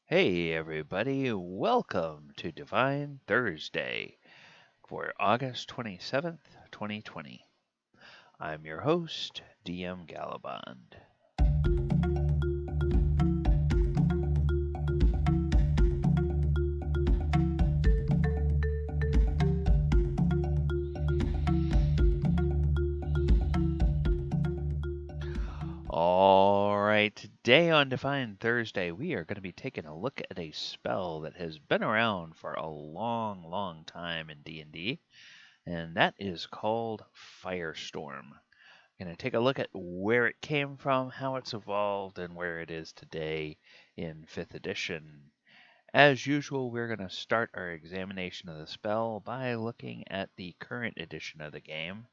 Hey everybody, welcome to Divine Thursday for August 27th, 2020. I'm your host, DM Gallibond. Alright, today on Divine Thursday, we are going to be taking a look at a spell that has been around for a long time in D&D, and that is called Firestorm. Going to take a look at where it came from, how it's evolved, and where it is today in 5th edition. As usual, we're going to start our examination of the spell by looking at the current edition of the game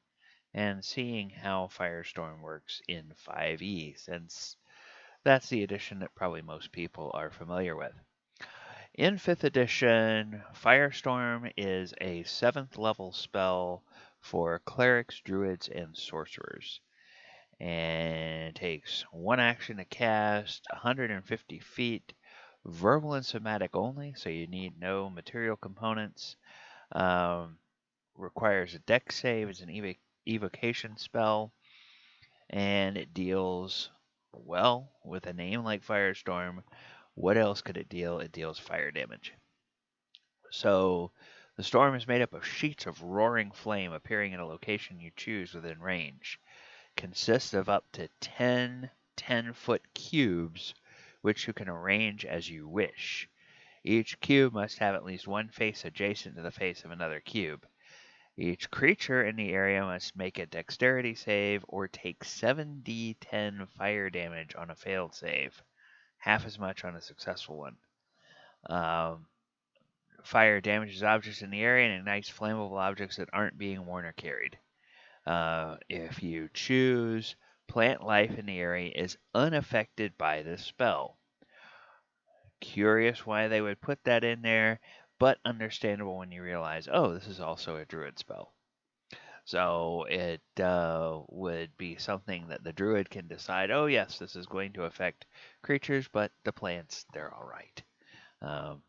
and seeing how Firestorm works in 5e, since that's the edition that probably most people are familiar with. In 5th edition, Firestorm is a 7th level spell for clerics, druids, and sorcerers. And it takes one action to cast, 150 feet, verbal and somatic only, so you need no material components. Requires a dex save, it's an evocation spell, and it deals, well, with a name like Firestorm, what else could it deal? It deals fire damage. So the storm is made up of sheets of roaring flame appearing in a location you choose within range. Consists of up to 10 10-foot cubes, which you can arrange as you wish. Each cube must have at least one face adjacent to the face of another cube. Each creature in the area must make a dexterity save or take 7d10 fire damage on a failed save, half as much on a successful one. Fire damages objects in the area and ignites flammable objects that aren't being worn or carried. If you choose, plant life in the area is unaffected by this spell. Curious why they would put that in there, but understandable when you realize, oh, this is also a druid spell. So it would be something that the druid can decide, oh yes, this is going to affect creatures, but the plants, they're all right.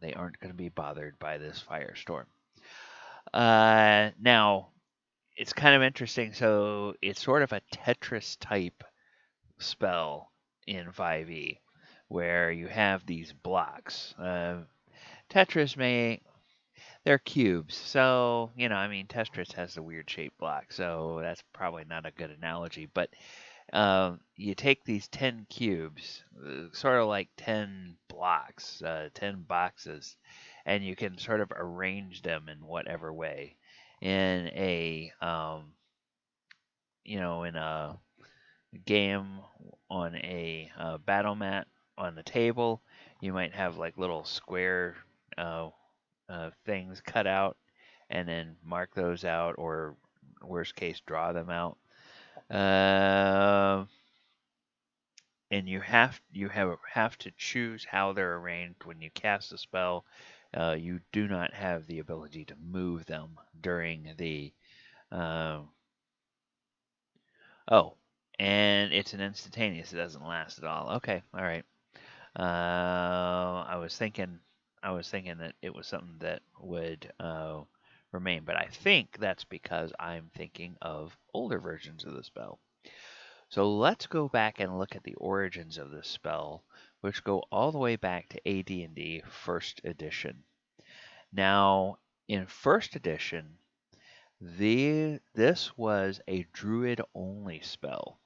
They aren't going to be bothered by this firestorm. Now, it's kind of interesting. So it's sort of a Tetris type spell in 5e, where you have these blocks. Tetris they're cubes, so Tetris has the weird shaped block, so that's probably not a good analogy. But you take these 10 cubes, sort of like 10 blocks, 10 boxes, and you can sort of arrange them in whatever way. In a in a game on a battle mat on the table, you might have like little square things cut out, and then mark those out, or worst case, draw them out. And you have to choose how they're arranged when you cast a spell. You do not have the ability to move them during the. And it's an instantaneous. It doesn't last at all. Okay, all right. I was thinking that it was something that would remain, but I think that's because I'm thinking of older versions of the spell. So let's go back and look at the origins of this spell, which go all the way back to AD&D First Edition. Now, in First Edition, this was a Druid-only spell,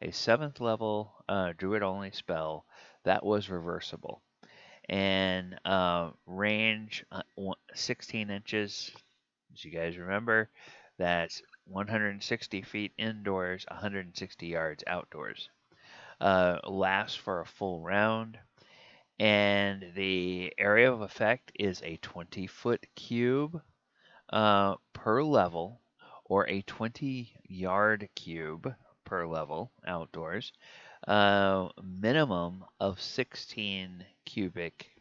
a 7th level Druid-only spell that was reversible, and range 16 inches, as you guys remember. That's 160 feet indoors, 160 yards outdoors. Lasts for a full round, and the area of effect is a 20-foot cube per level, or a 20-yard cube per level outdoors. Minimum of 16 cubic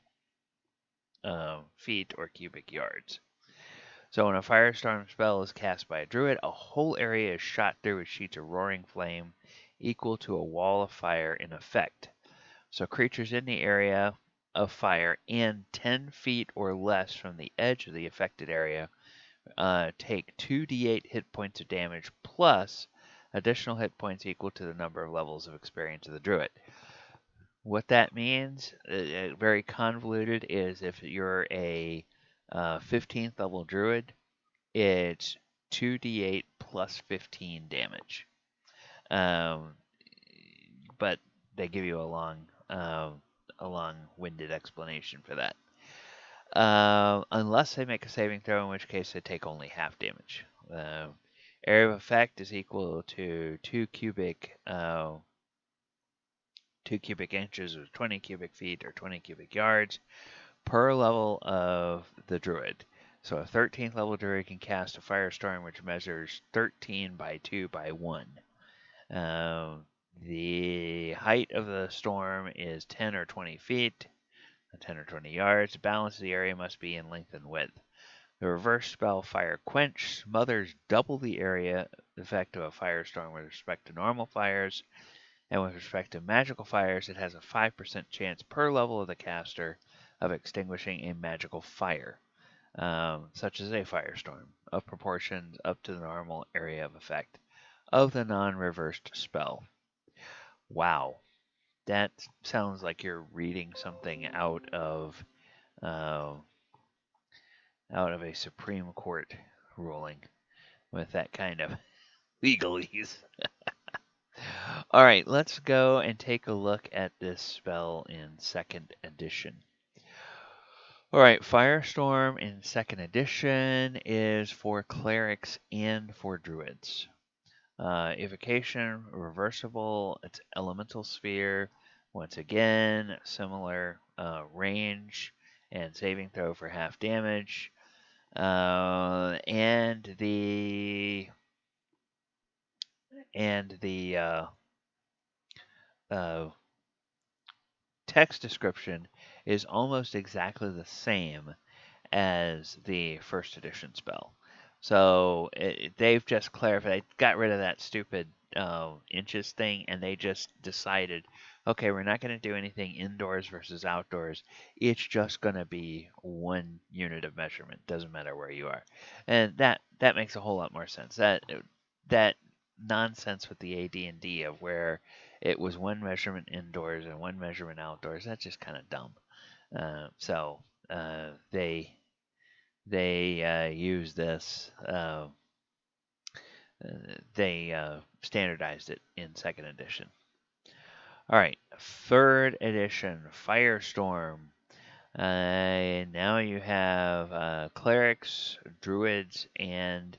feet or cubic yards. So when a firestorm spell is cast by a druid, a whole area is shot through with sheets of roaring flame equal to a wall of fire in effect. So creatures in the area of fire and 10 feet or less from the edge of the affected area take 2d8 hit points of damage plus additional hit points equal to the number of levels of experience of the druid. What that means, very convoluted, is if you're a 15th level druid, it's 2d8 plus 15 damage. But they give you a long-winded explanation for that. Unless they make a saving throw, in which case they take only half damage. Area of effect is equal to 2 cubic inches or 20 cubic feet or 20 cubic yards per level of the druid. So a 13th level druid can cast a firestorm which measures 13 by 2 by 1. The height of the storm is 10 or 20 feet, 10 or 20 yards. The balance of the area must be in length and width. The reverse spell Fire Quench smothers double the area effect of a firestorm with respect to normal fires, and with respect to magical fires, it has a 5% chance per level of the caster of extinguishing a magical fire, such as a firestorm, of proportions up to the normal area of effect of the non-reversed spell. Wow, that sounds like you're reading something out of a Supreme Court ruling with that kind of legalese. All right, let's go and take a look at this spell in 2nd edition. All right, Firestorm in 2nd edition is for clerics and for druids. Evocation, reversible, it's elemental sphere. Once again, similar range and saving throw for half damage. And the text description is almost exactly the same as the 1st edition spell. So they've just clarified, they got rid of that stupid inches thing, and they just decided, okay, we're not going to do anything indoors versus outdoors. It's just going to be 1 unit of measurement. Doesn't matter where you are, and that makes a whole lot more sense. That nonsense with the AD&D of where it was 1 measurement indoors and 1 measurement outdoors, that's just kind of dumb. So they use this. They standardized it in 2nd edition. All right, 3rd edition, Firestorm. Now you have clerics, druids, and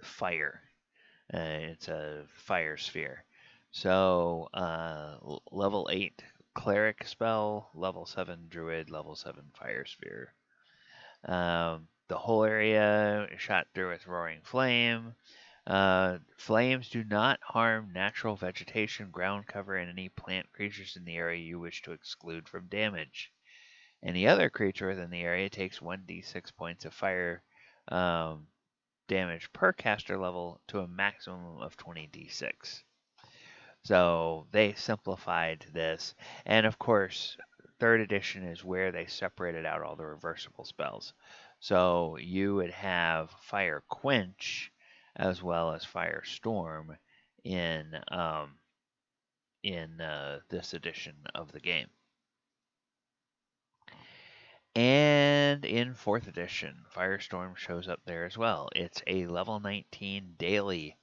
fire. It's a fire sphere. So level 8 cleric spell, level 7 druid, level 7 fire sphere. The whole area is shot through with roaring flame. Flames do not harm natural vegetation, ground cover, and any plant creatures in the area you wish to exclude from damage. Any other creature within the area takes 1d6 points of fire damage per caster level to a maximum of 20d6. So they simplified this. And of course, 3rd edition is where they separated out all the reversible spells. So you would have Fire Quench as well as Firestorm in this edition of the game. And in 4th edition, Firestorm shows up there as well. It's a level 19 daily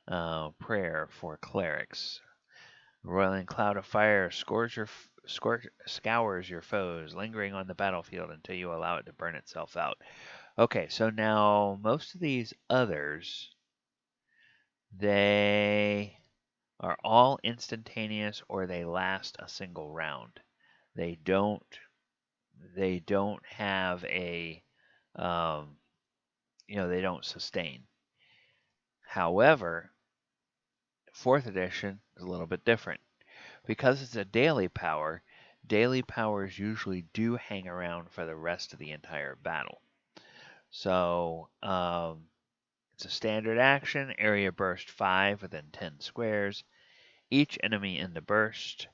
prayer for clerics. Roiling cloud of fire scours your foes, lingering on the battlefield until you allow it to burn itself out. Okay, so now most of these others, they are all instantaneous or they last a single round. They don't have a they don't sustain. However, 4th edition is a little bit different. Because it's a daily power, daily powers usually do hang around for the rest of the entire battle. So it's a standard action, area burst 5 within 10 squares. Each enemy in the burst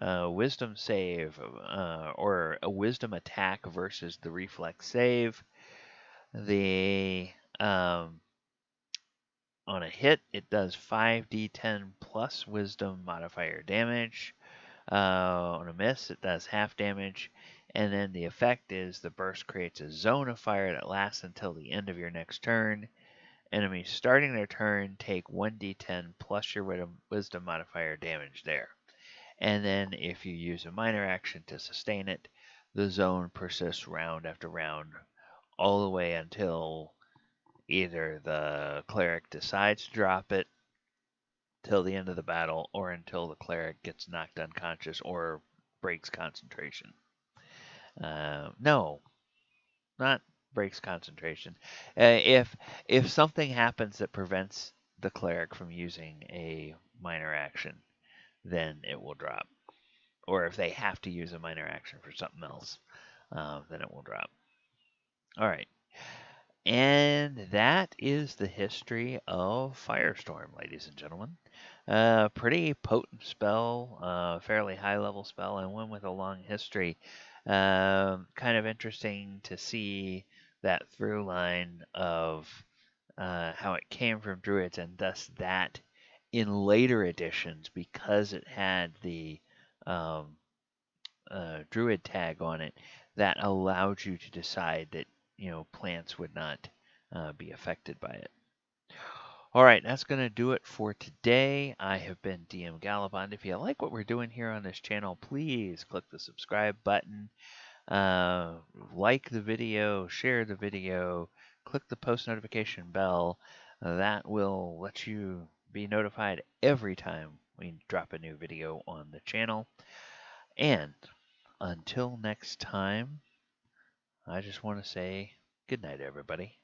wisdom save or a wisdom attack versus the reflex save. The on a hit, it does 5d10 plus wisdom modifier damage. On a miss, it does half damage. And then the effect is the burst creates a zone of fire that lasts until the end of your next turn. Enemies starting their turn take 1d10 plus your wisdom modifier damage there. And then if you use a minor action to sustain it, the zone persists round after round, all the way until either the cleric decides to drop it till the end of the battle, or until the cleric gets knocked unconscious or breaks concentration. No, not breaks concentration. If something happens that prevents the cleric from using a minor action, then it will drop. Or if they have to use a minor action for something else, then it will drop. All right. And that is the history of Firestorm, ladies and gentlemen. Pretty potent spell, fairly high level spell, and one with a long history. Kind of interesting to see that through line of how it came from Druids, and thus that in later editions, because it had the um, Druid tag on it, that allowed you to decide that plants would not be affected by it. All right, that's going to do it for today. I have been DM Gallibond. If you like what we're doing here on this channel, please click the subscribe button, like the video, share the video, click the post notification bell. That will let you be notified every time we drop a new video on the channel. And until next time, I just want to say good night, everybody.